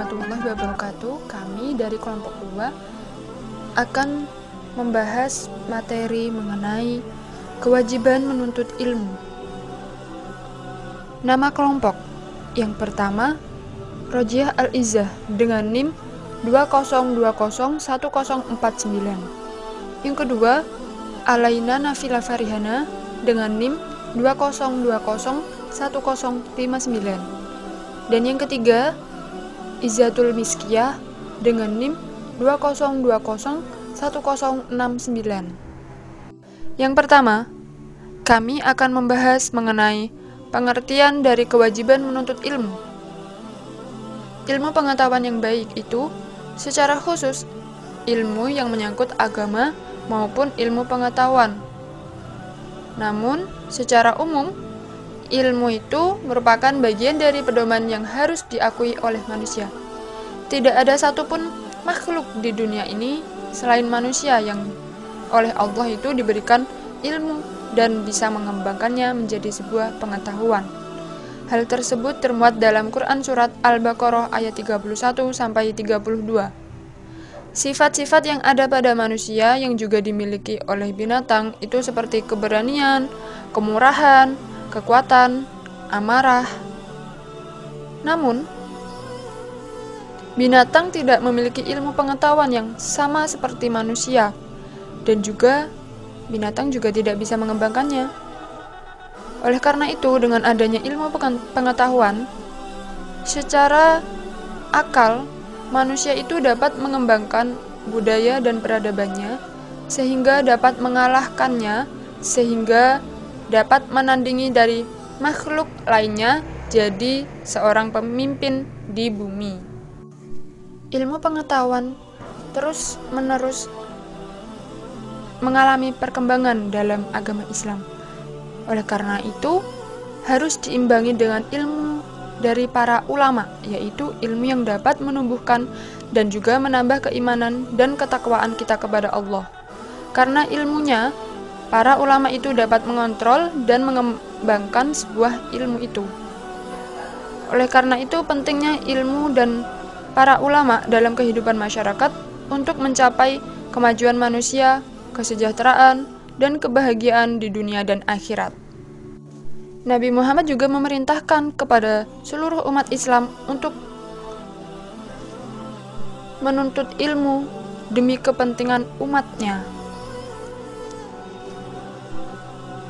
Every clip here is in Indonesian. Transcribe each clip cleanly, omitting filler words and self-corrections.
warahmatullahi wabarakatuh. Kami dari kelompok 2 akan membahas materi mengenai kewajiban menuntut ilmu. Nama kelompok yang pertama, Rojiah Al-Izzah dengan NIM 20201049. Yang kedua, Alaina Nafila Farihana dengan NIM 20201059. Dan yang ketiga, Izzatul Miskiyah dengan NIM 20201069. Yang pertama, kami akan membahas mengenai pengertian dari kewajiban menuntut ilmu. Ilmu pengetahuan yang baik itu secara khusus ilmu yang menyangkut agama maupun ilmu pengetahuan. Namun, secara umum, ilmu itu merupakan bagian dari pedoman yang harus diakui oleh manusia. Tidak ada satupun makhluk di dunia ini selain manusia yang oleh Allah itu diberikan ilmu dan bisa mengembangkannya menjadi sebuah pengetahuan. Hal tersebut termuat dalam Quran Surat Al-Baqarah ayat 31-32. Sifat-sifat yang ada pada manusia yang juga dimiliki oleh binatang itu seperti keberanian, kemurahan, kekuatan, amarah. Namun, binatang tidak memiliki ilmu pengetahuan yang sama seperti manusia, dan juga binatang juga tidak bisa mengembangkannya. Oleh karena itu, dengan adanya ilmu pengetahuan, secara akal, manusia itu dapat mengembangkan budaya dan peradabannya, sehingga dapat mengalahkannya, sehingga dapat menandingi dari makhluk lainnya jadi seorang pemimpin di bumi. Ilmu pengetahuan terus-menerus mengalami perkembangan dalam agama Islam. Oleh karena itu, harus diimbangi dengan ilmu dari para ulama, yaitu ilmu yang dapat menumbuhkan dan juga menambah keimanan dan ketakwaan kita kepada Allah. Karena ilmunya, para ulama itu dapat mengontrol dan mengembangkan sebuah ilmu itu. Oleh karena itu, pentingnya ilmu dan para ulama dalam kehidupan masyarakat untuk mencapai kemajuan manusia, kesejahteraan, dan kebahagiaan di dunia dan akhirat. Nabi Muhammad juga memerintahkan kepada seluruh umat Islam untuk menuntut ilmu demi kepentingan umatnya.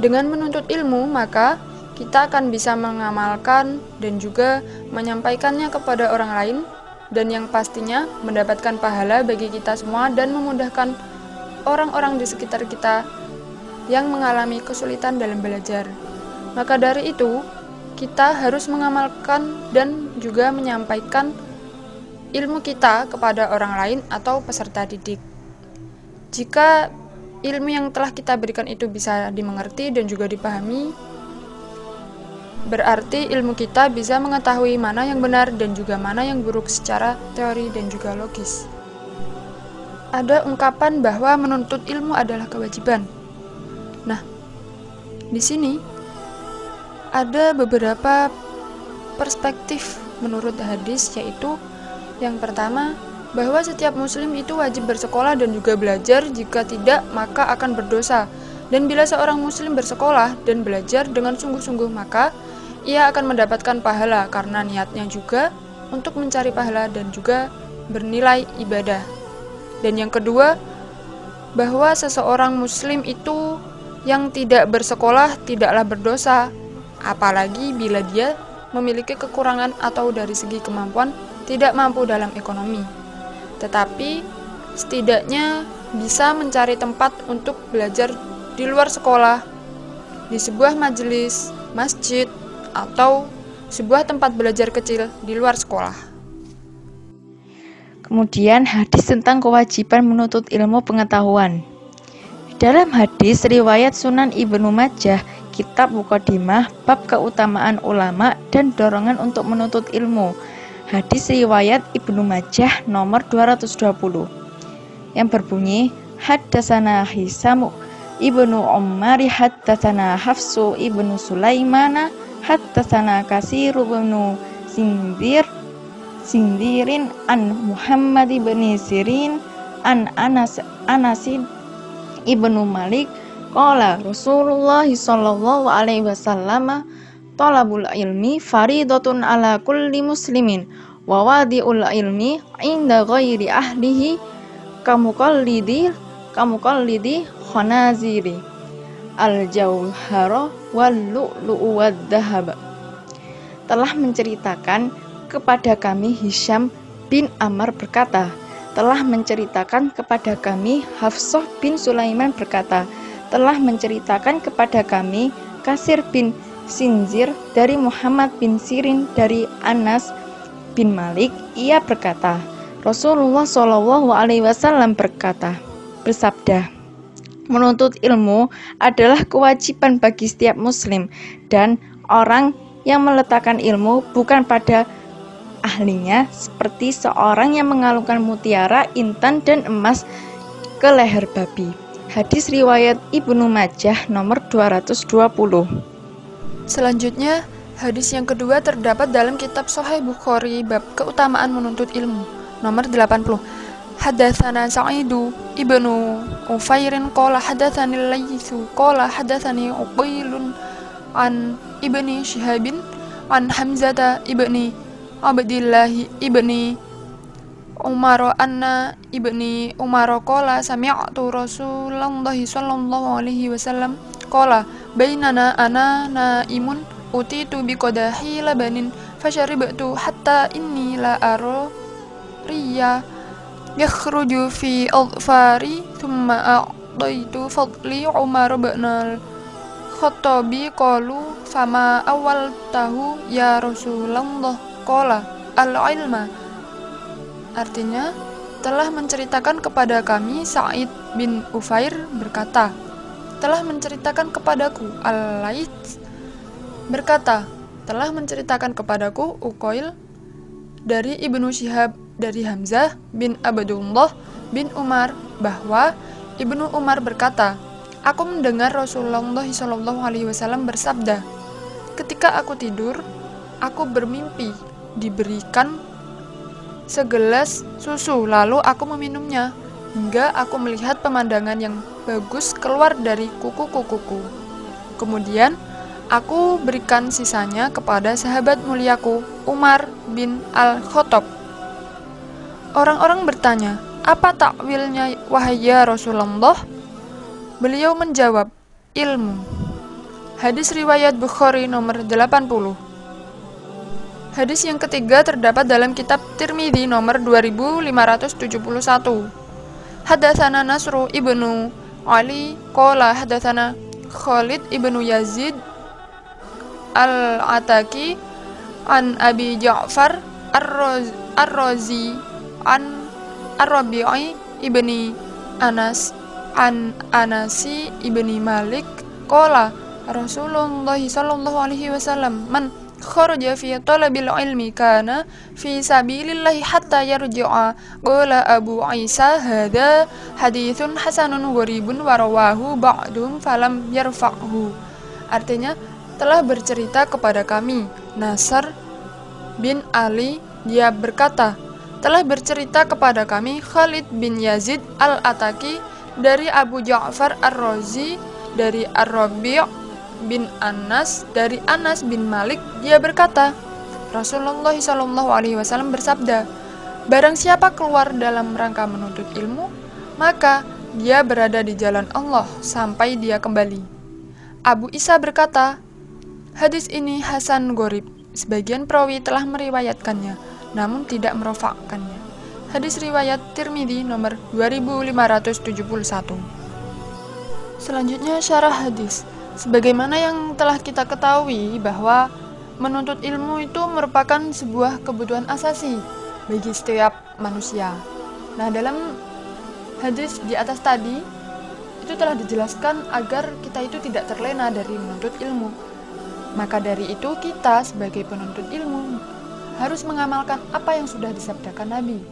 Dengan menuntut ilmu, maka kita akan bisa mengamalkan dan juga menyampaikannya kepada orang lain, dan yang pastinya mendapatkan pahala bagi kita semua dan memudahkan orang-orang di sekitar kita yang mengalami kesulitan dalam belajar. Maka dari itu, kita harus mengamalkan dan juga menyampaikan ilmu kita kepada orang lain atau peserta didik. Jika ilmu yang telah kita berikan itu bisa dimengerti dan juga dipahami, berarti ilmu kita bisa mengetahui mana yang benar dan juga mana yang buruk secara teori dan juga logis. Ada ungkapan bahwa menuntut ilmu adalah kewajiban. Nah, di sini ada beberapa perspektif menurut hadis, yaitu yang pertama, bahwa setiap muslim itu wajib bersekolah dan juga belajar, jika tidak maka akan berdosa. Dan bila seorang muslim bersekolah dan belajar dengan sungguh-sungguh, maka ia akan mendapatkan pahala karena niatnya juga untuk mencari pahala dan juga bernilai ibadah. Dan yang kedua, bahwa seseorang muslim itu yang tidak bersekolah tidaklah berdosa, apalagi bila dia memiliki kekurangan atau dari segi kemampuan tidak mampu dalam ekonomi. Tetapi setidaknya bisa mencari tempat untuk belajar di luar sekolah, di sebuah majelis, masjid, atau sebuah tempat belajar kecil di luar sekolah. Kemudian hadis tentang kewajiban menuntut ilmu pengetahuan. Dalam hadis riwayat Sunan Ibnu Majah, kitab Muqaddimah, bab keutamaan ulama dan dorongan untuk menuntut ilmu. Hadis riwayat Ibnu Majah nomor 220 yang berbunyi, Haddatsana Hisamu Ibnu Umar, haddatsana Hafsu Ibnu Sulaimana, haddatsana Katsir ibnu Sindir Sindirin an Muhammad ibn Sirin an Anasin ibnu Malik qala Rasulullah sallallahu alaihi wasallam talabul ilmi faridatun ala kulli muslimin wa wadi'ul ilmi inda ghairi ahlihi kamukallidi khanaziri al-jauhara wal lu'lu'u wad dahab. Telah menceritakan kepada kami Hisham bin Ammar berkata, telah menceritakan kepada kami Hafsah bin Sulaiman berkata, telah menceritakan kepada kami Kasir bin Sinzir dari Muhammad bin Sirin dari Anas bin Malik. Ia berkata, Rasulullah Shallallahu Alaihi Wasallam bersabda, menuntut ilmu adalah kewajiban bagi setiap muslim, dan orang yang meletakkan ilmu bukan pada ahlinya seperti seorang yang mengalungkan mutiara, intan, dan emas ke leher babi. Hadis riwayat Ibnu Majah nomor 220. Selanjutnya, hadis yang kedua terdapat dalam kitab Sahih Bukhari bab keutamaan menuntut ilmu nomor 80. Hadatsana Sa'idu ibnu Ufairin qala hadatsani Laitsu qala hadatsani Uqailun an ibni Shihabin an Hamzata ibni Abdillah ibni Umar anna ibni Umar qala sami'tu Rasulullah sallallahu alaihi wasallam qala bainana ana naimun utitu biqadahi labanin fasharibtu hatta inni la ara riya yakhruju fi adfari thumma a'daitu fadli Umar bin al-Khattabi qalu fama awal tahu ya Rasulullah qala al-ilma. Artinya, telah menceritakan kepada kami Sa'id bin Ufair berkata, telah menceritakan kepadaku Al-Laits berkata, telah menceritakan kepadaku Uqail dari Ibnu Syihab dari Hamzah bin Abdullah bin Umar bahwa Ibnu Umar berkata, aku mendengar Rasulullah SAW bersabda, ketika aku tidur, aku bermimpi diberikan segelas susu, lalu aku meminumnya, hingga aku melihat pemandangan yang bagus keluar dari kuku-kukuku. Kemudian, aku berikan sisanya kepada sahabat muliaku, Umar bin al-Khattab. Orang-orang bertanya, apa takwilnya wahai ya Rasulullah? Beliau menjawab, ilmu. Hadis riwayat Bukhari nomor 80. Hadis yang ketiga terdapat dalam kitab Tirmidzi nomor 2571. Hadatsana Nasru ibnu Ali qala hadatsana Khalid ibnu Yazid al-Ataki an Abi Ja'far ar-Razi an Ar-Rabi'i ibni Anas an Anasi ibni Malik qala Rasulullah sallallahu alaihi wasallam man kharaja fi talabil ilmi kana fi sabilillahi hatta yarji'a qala Abu Isa hadza haditsun hasanun gharibun wa rawahu ba'dum falam yarfa'hu. Artinya, telah bercerita kepada kami Nasr bin Ali, dia berkata, telah bercerita kepada kami Khalid bin Yazid al-Ataki dari Abu Ja'far ar-Razi dari Ar-Rabi' bin Anas dari Anas bin Malik, dia berkata, Rasulullah SAW bersabda, barang siapa keluar dalam rangka menuntut ilmu, maka dia berada di jalan Allah sampai dia kembali. Abu Isa berkata, hadis ini hasan gharib. Sebagian perawi telah meriwayatkannya, namun tidak merofakkannya. Hadis riwayat Tirmidzi nomor 2571. Selanjutnya syarah hadis. Sebagaimana yang telah kita ketahui bahwa menuntut ilmu itu merupakan sebuah kebutuhan asasi bagi setiap manusia. Nah, dalam hadis di atas tadi itu telah dijelaskan agar kita itu tidak terlena dari menuntut ilmu. Maka dari itu kita sebagai penuntut ilmu harus mengamalkan apa yang sudah disabdakan Nabi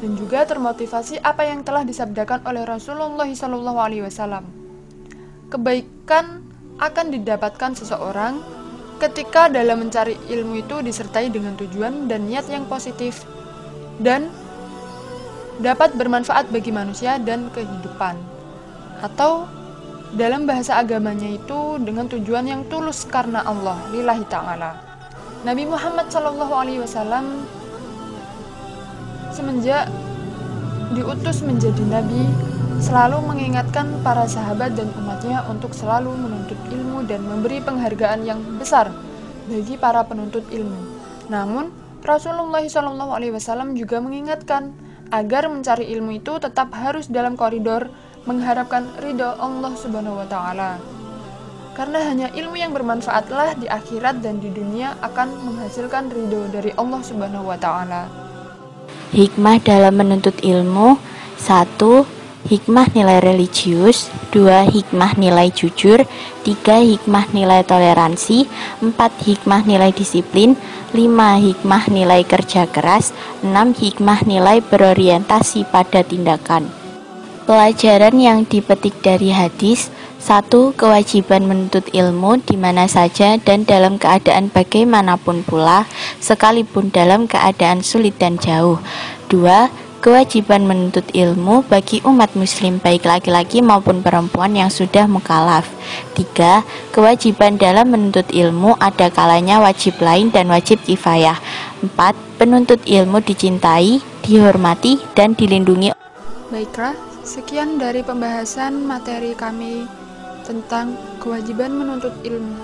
dan juga termotivasi apa yang telah disabdakan oleh Rasulullah SAW. Kebaikan akan didapatkan seseorang ketika dalam mencari ilmu itu disertai dengan tujuan dan niat yang positif dan dapat bermanfaat bagi manusia dan kehidupan, atau dalam bahasa agamanya itu dengan tujuan yang tulus karena Allah, lillahi ta'ala. Nabi Muhammad SAW semenjak diutus menjadi nabi selalu mengingatkan para sahabat dan umatnya untuk selalu menuntut ilmu dan memberi penghargaan yang besar bagi para penuntut ilmu. Namun Rasulullah SAW juga mengingatkan agar mencari ilmu itu tetap harus dalam koridor mengharapkan ridho Allah Subhanahu wa Ta'ala. Karena hanya ilmu yang bermanfaatlah di akhirat dan di dunia akan menghasilkan ridho dari Allah Subhanahu wa Ta'ala. Hikmah dalam menuntut ilmu: 1. Hikmah nilai religius. 2. Hikmah nilai jujur. 3. Hikmah nilai toleransi. 4. Hikmah nilai disiplin. 5. Hikmah nilai kerja keras. 6. Hikmah nilai berorientasi pada tindakan. Pelajaran yang dipetik dari hadis: 1. Kewajiban menuntut ilmu di mana saja dan dalam keadaan bagaimanapun pula, sekalipun dalam keadaan sulit dan jauh. 2. Kewajiban menuntut ilmu bagi umat muslim baik laki-laki maupun perempuan yang sudah mukallaf. 3. Kewajiban dalam menuntut ilmu ada kalanya wajib lain dan wajib kifayah. 4. Penuntut ilmu dicintai, dihormati, dan dilindungi. Baiklah, sekian dari pembahasan materi kami tentang kewajiban menuntut ilmu.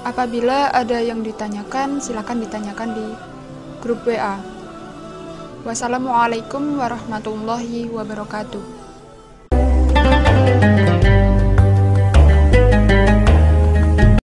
Apabila ada yang ditanyakan, silakan ditanyakan di grup WA. Wassalamualaikum warahmatullahi wabarakatuh.